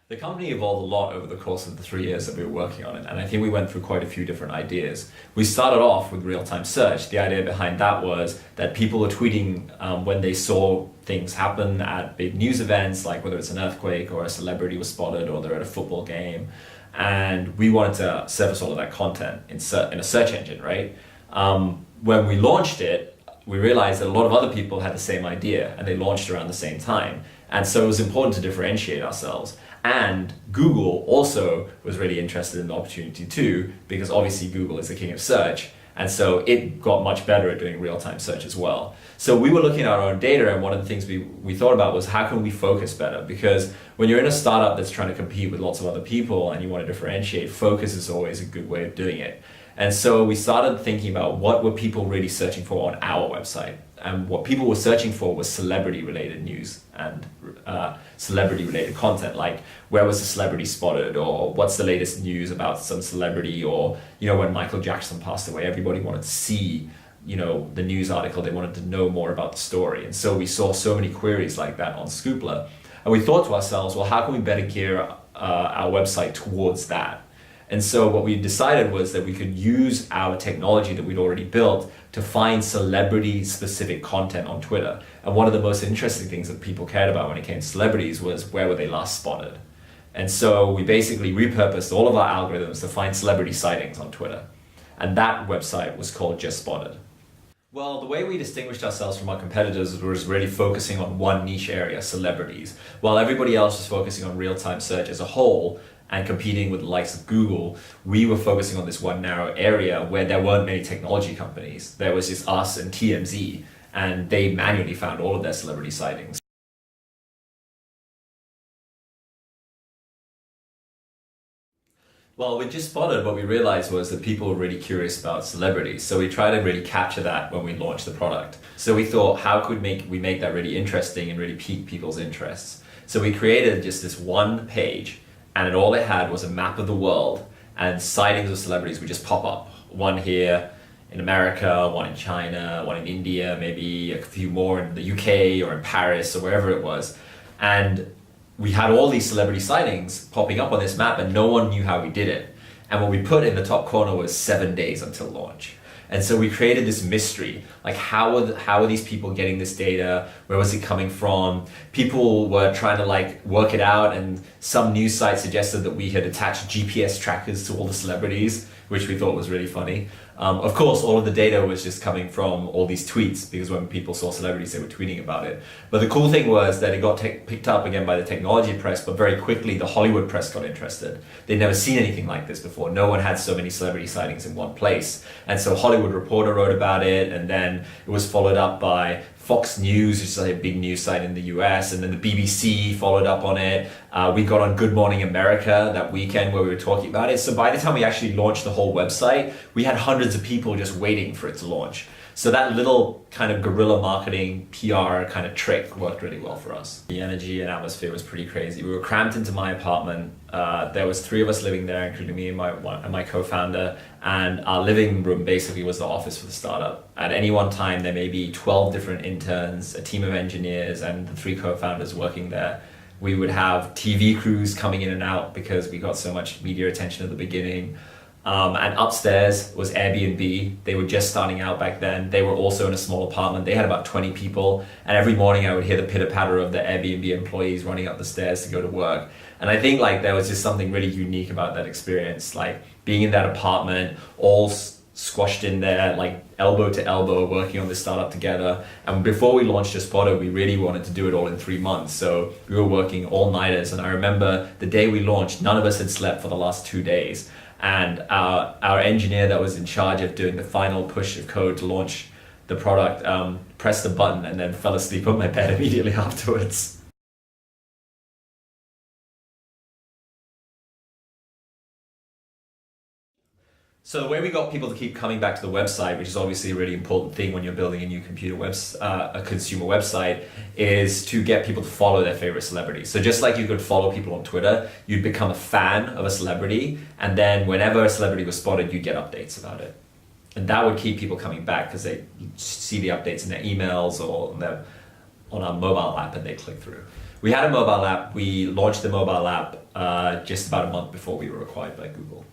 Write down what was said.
The company evolved a lot over the course of the 3 years that we were working on it, and I think we went through quite a few different ideas. We started off with real-time search. The idea behind that was that people were tweeting when they saw things happen at big news events, like whether it's an earthquake or a celebrity was spotted or they're at a football game, and we wanted to surface all of that content in a search engine, right? When we launched it, we realized that a lot of other people had the same idea, and they launched around the same time. And so it was important to differentiate ourselves. And Google also was really interested in the opportunity too, because obviously Google is the king of search. And so it got much better at doing real-time search as well. So we were looking at our own data, and one of the things we thought about was how can we focus better? Because when you're in a startup that's trying to compete with lots of other people and you want to differentiate, focus is always a good way of doing it. And so we started thinking about what were people really searching for on our website. And what people were searching for was celebrity-related news and celebrity-related content, like where was the celebrity spotted, or what's the latest news about some celebrity, or when Michael Jackson passed away, everybody wanted to see the news article. They wanted to know more about the story. And so we saw so many queries like that on Scoopler, and we thought to ourselves, well, how can we better gear our website towards that? And so what we decided was that we could use our technology that we'd already built to find celebrity-specific content on Twitter. And one of the most interesting things that people cared about when it came to celebrities was where were they last spotted. And so we basically repurposed all of our algorithms to find celebrity sightings on Twitter. And that website was called JustSpotted. Well, the way we distinguished ourselves from our competitors was really focusing on one niche area, celebrities. While everybody else was focusing on real-time search as a whole, and competing with the likes of Google, we were focusing on this one narrow area where there weren't many technology companies. There was just us and TMZ, and they manually found all of their celebrity sightings. Well, with JustSpotted, what we realized was that people were really curious about celebrities. So we tried to really capture that when we launched the product. So we thought, how could we make that really interesting and really pique people's interests? So we created just this one page, and all it had was a map of the world, and sightings of celebrities would just pop up. One here in America, one in China, one in India, maybe a few more in the UK or in Paris or wherever it was. And we had all these celebrity sightings popping up on this map, and no one knew how we did it. And what we put in the top corner was 7 days until launch. And so we created this mystery, like how are these people getting this data? Where was it coming from? People were trying to work it out, and some news site suggested that we had attached GPS trackers to all the celebrities, which we thought was really funny. Of course, all of the data was just coming from all these tweets, because when people saw celebrities, they were tweeting about it. But the cool thing was that it got picked up again by the technology press, but very quickly the Hollywood press got interested. They'd never seen anything like this before. No one had so many celebrity sightings in one place. And so Hollywood Reporter wrote about it, and then it was followed up by Fox News, which is a big news site in the US, and then the BBC followed up on it. We got on Good Morning America that weekend where we were talking about it. So by the time we actually launched the whole website, we had hundreds of people just waiting for it to launch. So that little kind of guerrilla marketing PR kind of trick worked really well for us. The energy and atmosphere was pretty crazy. We were cramped into my apartment. There was 3 of us living there, including me and my co-founder. And our living room basically was the office for the startup. At any one time, there may be 12 different interns, a team of engineers, and the 3 co-founders working there. We would have TV crews coming in and out because we got so much media attention at the beginning. And upstairs was Airbnb. They were just starting out back then. They were also in a small apartment. They had about 20 people. And every morning I would hear the pitter patter of the Airbnb employees running up the stairs to go to work. And I think there was just something really unique about that experience, being in that apartment, all squashed in there, elbow to elbow, working on this startup together. And before we launched JustSpotted, we really wanted to do it all in 3 months. So we were working all-nighters. And I remember the day we launched, none of us had slept for the last 2 days. And our engineer that was in charge of doing the final push of code to launch the product pressed the button and then fell asleep on my bed immediately afterwards. So the way we got people to keep coming back to the website, which is obviously a really important thing when you're building a new a consumer website, is to get people to follow their favorite celebrities. So just like you could follow people on Twitter, you'd become a fan of a celebrity, and then whenever a celebrity was spotted, you'd get updates about it. And that would keep people coming back because they see the updates in their emails or on our mobile app and they click through. We had a mobile app. We launched the mobile app just about a month before we were acquired by Google.